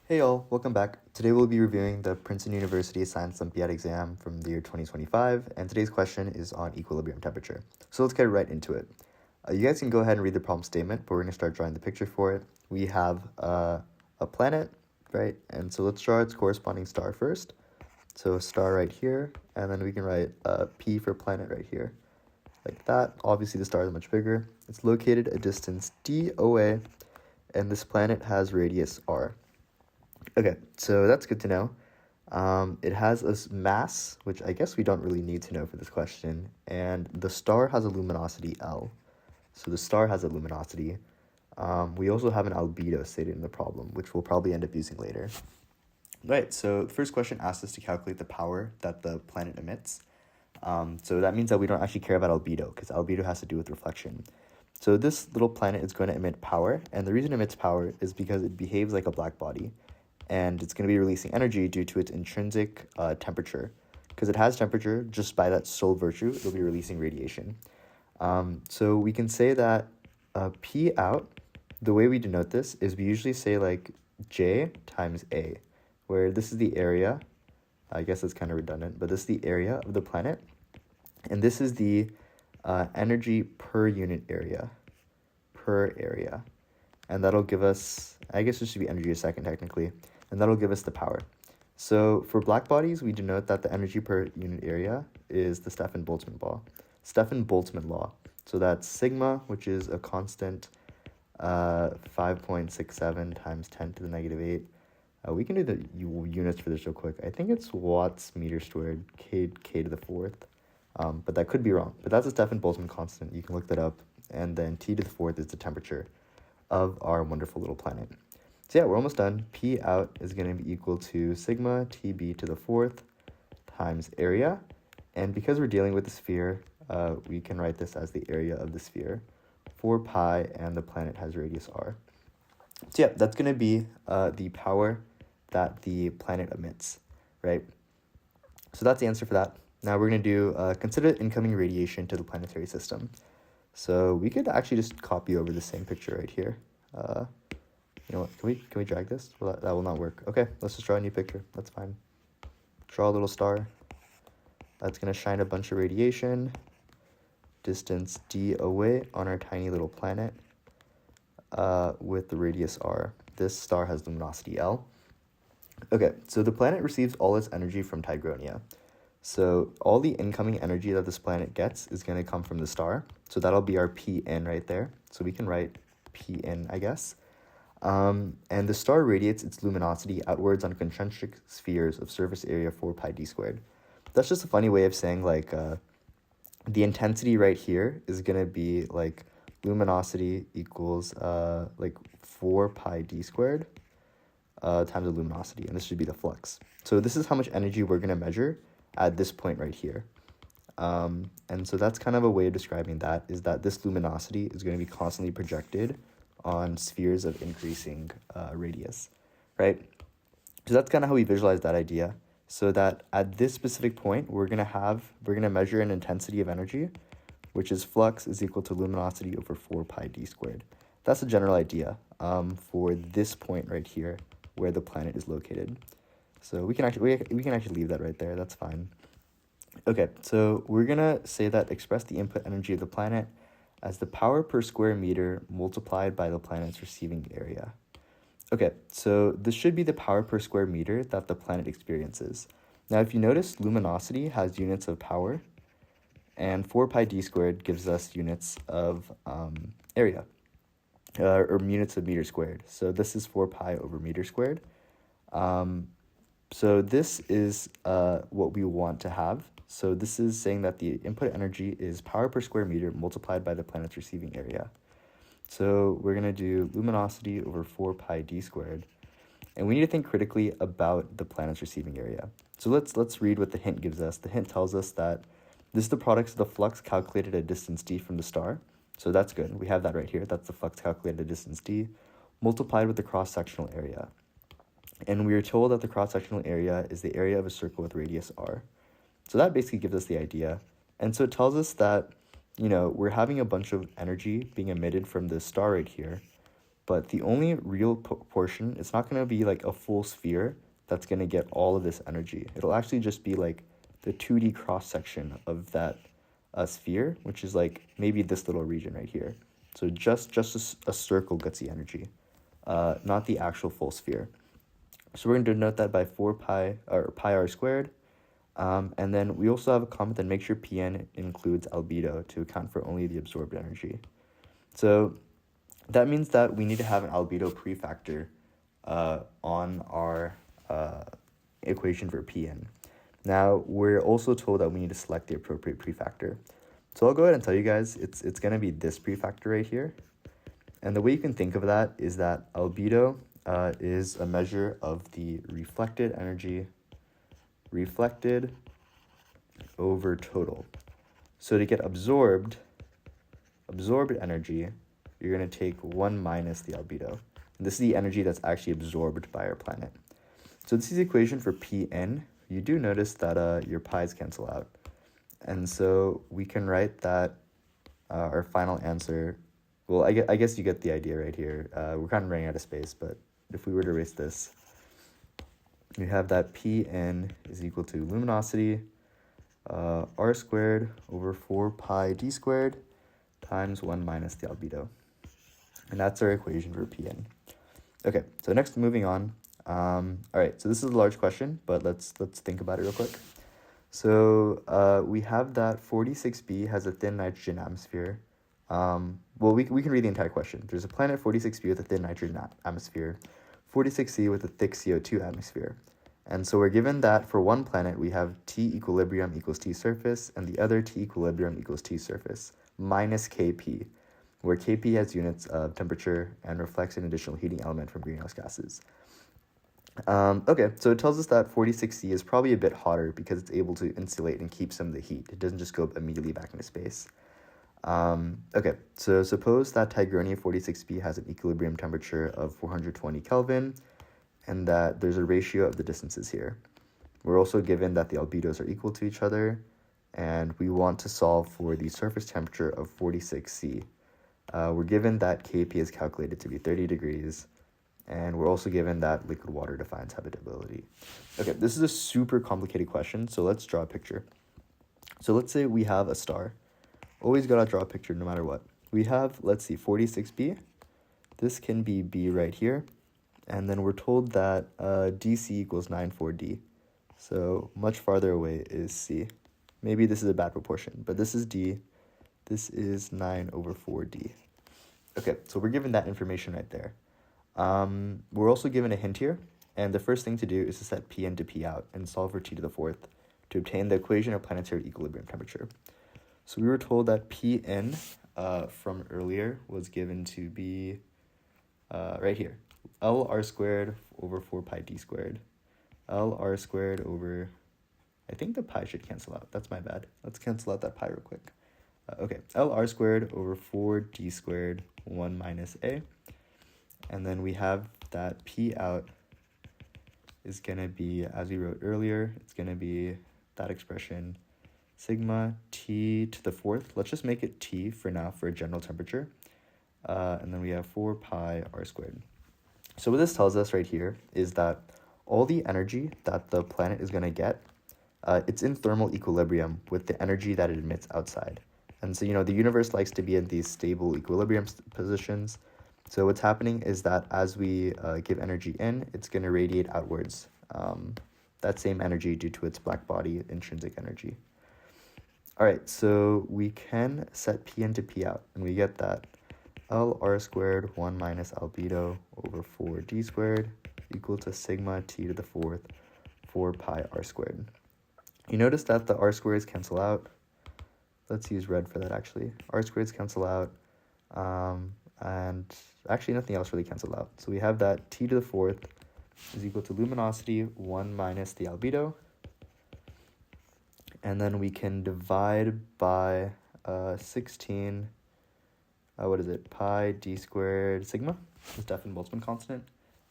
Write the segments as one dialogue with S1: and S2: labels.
S1: Hey all, welcome back. Today we'll be reviewing the Princeton University Science Olympiad exam from the year 2025, and today's question is on equilibrium temperature. So let's get right into it. You guys can go ahead and read the problem statement, but we're going to start drawing the picture for it. We have a planet, right? And so let's draw its corresponding star first. So a star right here, and then we can write P for planet right here, like that. Obviously the star is much bigger. It's located a distance d away, and this planet has radius r. Okay, so that's good to know. It has a mass, which I guess we don't really need to know for this question, and the star has a luminosity L. So the star has a luminosity. We also have an albedo stated in the problem, which we'll probably end up using later. Right, so the first question asks us to calculate the power that the planet emits. So that means that we don't actually care about albedo, because albedo has to do with reflection. So this little planet is going to emit power, and the reason it emits power is because it behaves like a black body, and it's going to be releasing energy due to its intrinsic temperature. Because it has temperature, just by that sole virtue, it'll be releasing radiation. So we can say that P out, the way we denote this is we usually say like J times A, where this is the area. I guess it's kind of redundant, but this is the area of the planet, and this is the energy per unit area, and that'll give us, I guess it should be energy a second technically, and that'll give us the power. So for black bodies, we denote that the energy per unit area is the Stefan-Boltzmann law. So that's sigma, which is a constant 5.67 times 10 to the negative 8. We can do the units for this real quick. I think it's watts meter squared, k to the fourth, but that could be wrong. But that's a Stefan-Boltzmann constant. You can look that up. And then t to the fourth is the temperature of our wonderful little planet. So yeah, we're almost done. P out is going to be equal to sigma TB to the fourth times area. And because we're dealing with the sphere, we can write this as the area of the sphere, 4 pi, and the planet has radius r. So yeah, that's going to be the power that the planet emits, right? So that's the answer for that. Now we're going to do consider incoming radiation to the planetary system. So we could actually just copy over the same picture right here. You know what, can we drag this? Well, that will not work. Okay, let's just draw a new picture. That's fine. Draw a little star. That's going to shine a bunch of radiation. Distance d away on our tiny little planet with the radius r. This star has luminosity L. Okay, so the planet receives all its energy from Tigronia. So all the incoming energy that this planet gets is going to come from the star. So that'll be our Pn right there. So we can write Pn, I guess. And the star radiates its luminosity outwards on concentric spheres of surface area 4 pi d squared. That's just a funny way of saying like the intensity right here is going to be like luminosity equals like 4 pi d squared times the luminosity, and this should be the flux. So this is how much energy we're going to measure at this point right here. And so that's kind of a way of describing that, is that this luminosity is going to be constantly projected on spheres of increasing radius, right? So that's kind of how we visualize that idea. So that at this specific point, we're going to measure an intensity of energy, which is flux is equal to luminosity over 4 pi d squared. That's the general idea for this point right here where the planet is located. So we can actually leave that right there. That's fine. Okay, so we're going to say that express the input energy of the planet as the power per square meter multiplied by the planet's receiving area. Okay, so this should be the power per square meter that the planet experiences. Now, if you notice, luminosity has units of power, and 4 pi d squared gives us units of area, or units of meter squared. So this is 4 pi over meter squared. So this is what we want to have. So this is saying that the input energy is power per square meter multiplied by the planet's receiving area. So we're going to do luminosity over 4 pi d squared. And we need to think critically about the planet's receiving area. So let's read what the hint gives us. The hint tells us that this is the product of the flux calculated at distance d from the star. So that's good. We have that right here. That's the flux calculated at distance d multiplied with the cross-sectional area. And we are told that the cross-sectional area is the area of a circle with radius r. So that basically gives us the idea. And so it tells us that, you know, we're having a bunch of energy being emitted from this star right here, But the only real portion, it's not going to be like a full sphere that's going to get all of this energy. It'll actually just be like the 2D cross section of that sphere, which is like maybe this little region right here. So just a circle gets the energy, not the actual full sphere. So we're going to denote that by 4 pi, or pi r squared. And then we also have a comment that makes sure Pn includes albedo to account for only the absorbed energy. So that means that we need to have an albedo prefactor on our equation for Pn. Now, we're also told that we need to select the appropriate prefactor. So I'll go ahead and tell you guys, it's going to be this prefactor right here. And the way you can think of that is that albedo is a measure of the reflected energy reflected over total. So to get absorbed energy, you're going to take 1 minus the albedo. And this is the energy that's actually absorbed by our planet. So this is the equation for Pn. You do notice that your pi's cancel out. And so we can write that our final answer, well, I guess you get the idea right here. We're kind of running out of space, but if we were to erase this, we have that Pn is equal to luminosity r squared over 4 pi d squared times 1 minus the albedo. And that's our equation for Pn. Okay, so next, moving on. All right, so this is a large question, but let's think about it real quick. So we have that 46b has a thin nitrogen atmosphere. Well, we can read the entire question. There's a planet 46b with a thin nitrogen atmosphere, 46c with a thick CO2 atmosphere. And so we're given that for one planet, we have T equilibrium equals T surface, and the other T equilibrium equals T surface, minus Kp, where Kp has units of temperature and reflects an additional heating element from greenhouse gases. Okay, so it tells us that 46c is probably a bit hotter because it's able to insulate and keep some of the heat. It doesn't just go immediately back into space. Okay, so suppose that Tigronium 46b has an equilibrium temperature of 420 Kelvin, and that there's a ratio of the distances here. We're also given that the albedos are equal to each other, and we want to solve for the surface temperature of 46c. We're given that Kp is calculated to be 30 degrees, and we're also given that liquid water defines habitability. Okay, this is a super complicated question, so let's draw a picture. So let's say we have a star. Always gotta draw a picture no matter what. We have, let's see, 46b. This can be b right here. And then we're told that dc equals 9,4d. So much farther away is c. Maybe this is a bad proportion, but this is d. This is 9/4d. Okay, so we're given that information right there. We're also given a hint here, and the first thing to do is to set Pn to P out and solve for T to the fourth to obtain the equation of planetary equilibrium temperature. So we were told that Pn from earlier was given to be right here. L r squared over 4 pi d squared. L r squared over, I think the pi should cancel out. That's my bad. Let's cancel out that pi real quick. Okay, L r squared over 4d squared 1 minus a. And then we have that P out is going to be, as we wrote earlier, it's going to be that expression sigma T to the fourth. Let's just make it T for now for a general temperature. And then we have 4 pi r squared. So what this tells us right here is that all the energy that the planet is going to get, it's in thermal equilibrium with the energy that it emits outside. And so, the universe likes to be in these stable equilibrium positions. So what's happening is that as we give energy in, it's going to radiate outwards. That same energy due to its black body intrinsic energy. All right, so we can set P in to P out, and we get that L r squared 1 minus albedo over 4d squared equal to sigma T to the fourth 4 pi r squared. You notice that the r squareds cancel out. Let's use red for that actually. R squareds cancel out, and actually nothing else really cancels out. So we have that T to the fourth is equal to luminosity 1 minus the albedo. And then we can divide by 16, pi d squared sigma, the Stefan-Boltzmann constant.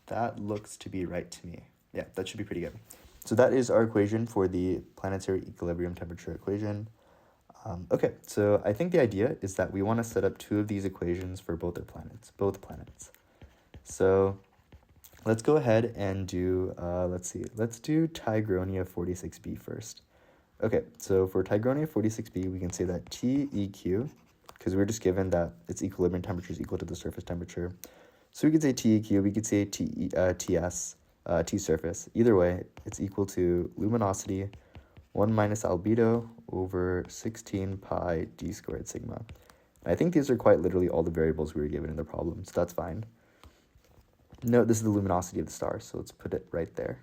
S1: That looks to be right to me. Yeah, that should be pretty good. So that is our equation for the planetary equilibrium temperature equation. Okay, so I think the idea is that we want to set up two of these equations for both planets. So let's go ahead and do, let's do Tigronia 46b first. Okay, so for Tigronia 46b, we can say that TEQ, because we're just given that its equilibrium temperature is equal to the surface temperature. So we could say TEQ, we could say TS, T surface. Either way, it's equal to luminosity 1 minus albedo over 16 pi d squared sigma. And I think these are quite literally all the variables we were given in the problem, so that's fine. Note this is the luminosity of the star, so let's put it right there.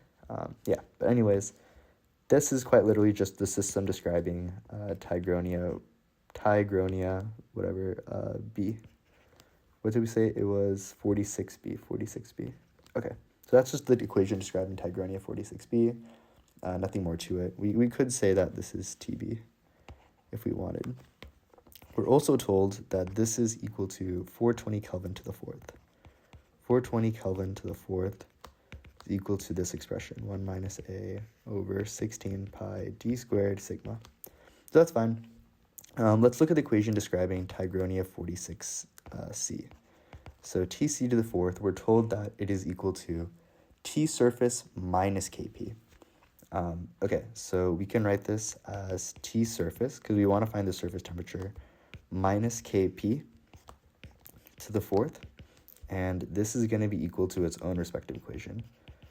S1: Yeah, but anyways, this is quite literally just the system describing Tigronia, whatever, B. What did we say? It was 46b. Okay, so that's just the equation describing Tigronia 46b. Nothing more to it. We could say that this is TB if we wanted. We're also told that this is equal to 420 Kelvin to the fourth. 420 Kelvin to the fourth is equal to this expression, 1 minus A over 16 pi d squared sigma. So that's fine. Let's look at the equation describing Tigronia 46c. So Tc to the fourth, we're told that it is equal to T surface minus Kp. Okay, so we can write this as T surface, because we want to find the surface temperature, minus Kp to the fourth, and this is going to be equal to its own respective equation.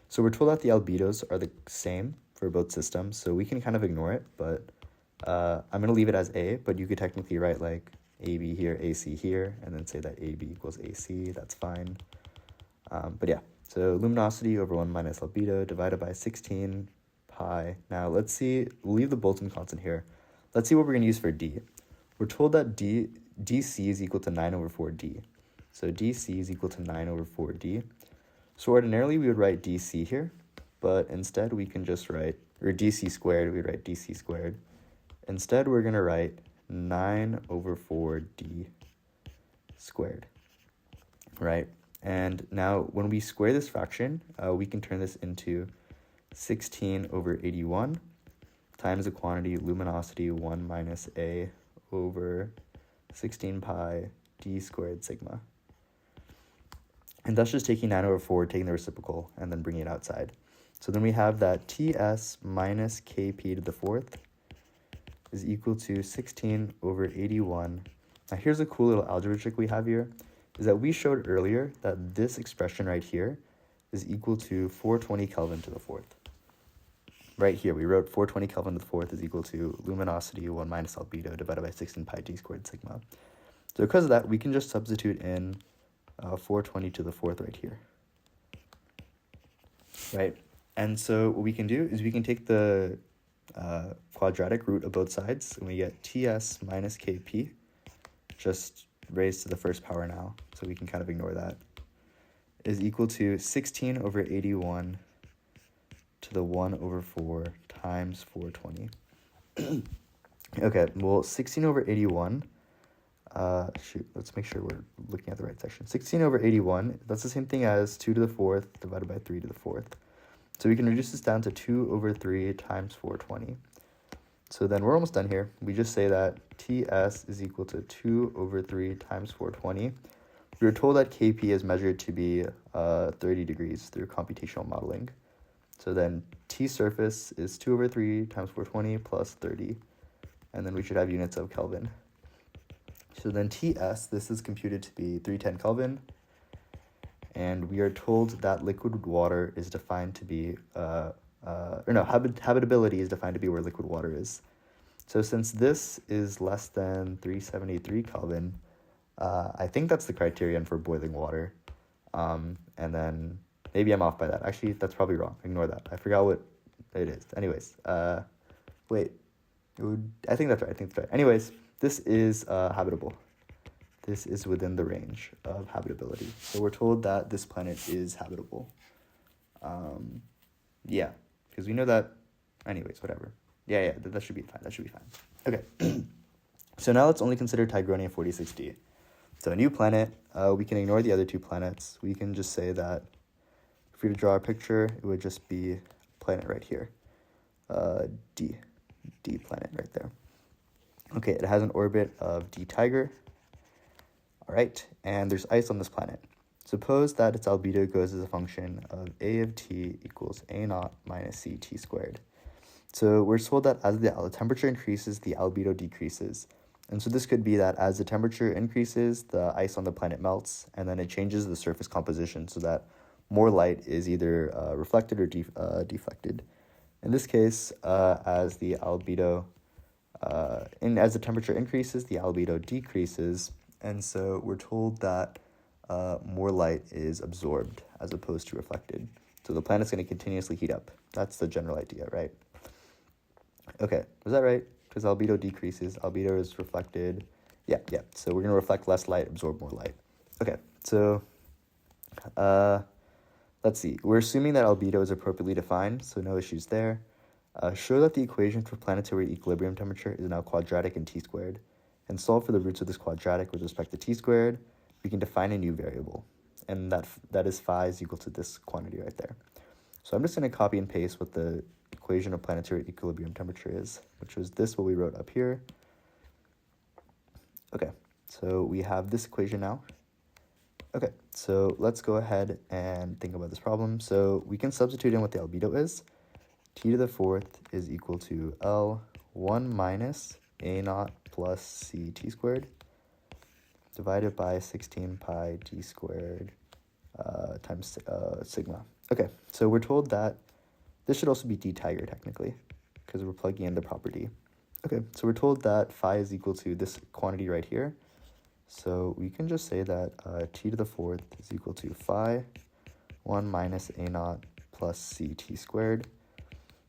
S1: So we're told that the albedos are the same for both systems, so we can kind of ignore it, but I'm going to leave it as A, but you could technically write like AB here, AC here, and then say that AB equals AC, that's fine. But yeah, so luminosity over 1 minus albedo divided by 16 pi. Now let's see, we'll leave the Boltzmann constant here. Let's see what we're going to use for D. We're told that DC is equal to 9 over 4D. So DC is equal to 9 over 4D. So ordinarily we would write DC here, but instead we can just write, or DC squared, we would write DC squared. Instead we're going to write 9 over 4D squared, right? And now when we square this fraction, we can turn this into 16 over 81 times the quantity luminosity 1 minus A over 16 pi d squared sigma. And that's just taking 9 over 4, taking the reciprocal, and then bringing it outside. So then we have that Ts minus Kp to the fourth is equal to 16 over 81. Now here's a cool little algebra trick we have here, is that we showed earlier that this expression right here is equal to 420 Kelvin to the fourth. Right here, we wrote 420 Kelvin to the fourth is equal to luminosity 1 minus albedo divided by 16 pi d squared sigma. So because of that, we can just substitute in 420 to the fourth right here. Right? And so what we can do is we can take the quadratic root of both sides, and we get Ts minus Kp, just raised to the first power now, so we can kind of ignore that, is equal to 16 over 81 to the 1 over 4 times 420. Okay, well, 16 over 81, let's make sure we're looking at the right section. 16 over 81, that's the same thing as 2 to the fourth divided by 3 to the fourth. So we can reduce this down to 2 over 3 times 420. So then we're almost done here. We just say that Ts is equal to 2 over 3 times 420. We were told that Kp is measured to be 30 degrees through computational modeling. So then T surface is 2 over 3 times 420 plus 30. And then we should have units of Kelvin. So then Ts, this is computed to be 310 Kelvin. And we are told that liquid water is defined to be, habitability is defined to be where liquid water is. So since this is less than 373 Kelvin, I think that's the criterion for boiling water. And then maybe I'm off by that. Actually, that's probably wrong. Ignore that. I forgot what it is. Anyways, wait. I think that's right. Anyways, this is habitable. This is within the range of habitability. So we're told that this planet is habitable. Yeah, because we know that. Anyways, whatever. Yeah, that should be fine. Okay. So now let's only consider Tigronia 46d. So a new planet. We can ignore the other two planets. We can just say that if we were to draw a picture, it would just be a planet right here. D planet right there. Okay, it has an orbit of D Tiger. All right, and there's ice on this planet. Suppose that its albedo goes as a function of a of t equals a naught minus ct squared. So we're told that as the temperature increases, the albedo decreases. And so this could be that as the temperature increases, the ice on the planet melts, and then it changes the surface composition so that more light is either reflected or deflected. In this case, as the albedo, as the temperature increases, the albedo decreases, and so we're told that more light is absorbed as opposed to reflected. So the planet's going to continuously heat up. That's the general idea, right? Okay, was that right? Because albedo decreases, albedo is reflected. Yeah. So we're going to reflect less light, absorb more light. Okay, so let's see. We're assuming that albedo is appropriately defined, so no issues there. Show that the equation for planetary equilibrium temperature is now quadratic in t squared, and solve for the roots of this quadratic with respect to t squared. We can define a new variable, and that is phi is equal to this quantity right there. So I'm just going to copy and paste what the equation of planetary equilibrium temperature is, which was this, what we wrote up here. Okay, so we have this equation now. Okay, so let's go ahead and think about this problem. So we can substitute in what the albedo is. T to the fourth is equal to L1 minus A naught plus CT squared divided by 16 pi d squared times sigma. Okay, so we're told that this should also be d tiger technically, because we're plugging in the property. Okay, so we're told that phi is equal to this quantity right here. So we can just say that t to the fourth is equal to phi 1 minus a naught plus ct squared,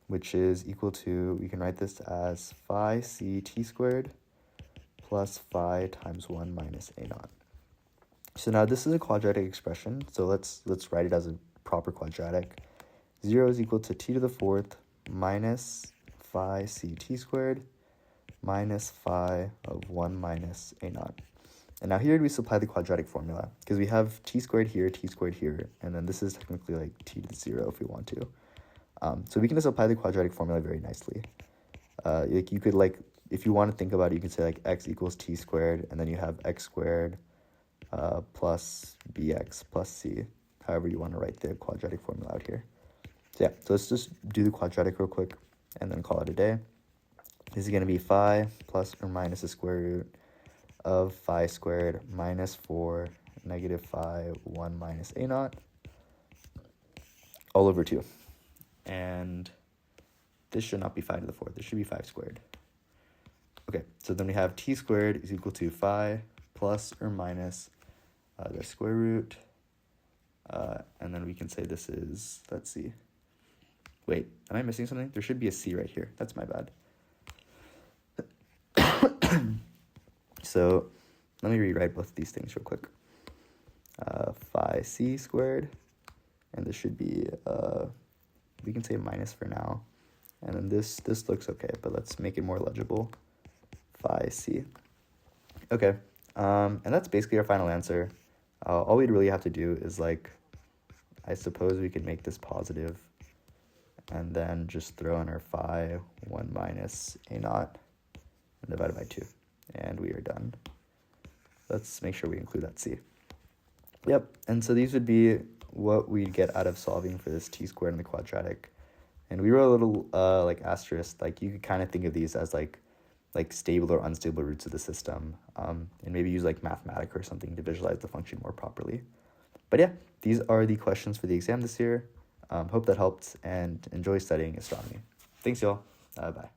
S1: which is equal to, we can write this as phi ct squared plus phi times 1 minus a naught. So now this is a quadratic expression, so let's write it as a proper quadratic. 0 is equal to t to the fourth minus phi ct squared minus phi of 1 minus a naught. And now here we supply the quadratic formula, because we have t squared here, and then this is technically like t to the 0 if we want to. So we can just apply the quadratic formula very nicely. Like you could, like, if you want to think about it, you can say like x equals t squared, and then you have x squared plus bx plus c, however you want to write the quadratic formula out here. So yeah, so let's just do the quadratic real quick and then call it a day. This is going to be phi plus or minus the square root of phi squared minus 4 negative phi 1 minus a naught all over 2. And this should not be phi to the fourth. This should be 5 squared. Okay, so then we have t squared is equal to phi plus or minus the square root. And then we can say this is, let's see. Wait, am I missing something? There should be a c right here. That's my bad. So let me rewrite both of these things real quick. Phi c squared, and this should be, we can say minus for now. And then this looks okay, but let's make it more legible. Phi c. Okay, and that's basically our final answer. All we'd really have to do is, like, I suppose we could make this positive and then just throw in our phi 1 minus a naught and divide it by 2. And we are done. Let's make sure we include that c. Yep, and so these would be what we'd get out of solving for this t squared in the quadratic. And we wrote a little like asterisk, like you could kind of think of these as like stable or unstable roots of the system, and maybe use like Mathematica or something to visualize the function more properly. But yeah, these are the questions for the exam this year. Hope that helped, and enjoy studying astronomy. Thanks, y'all. Bye.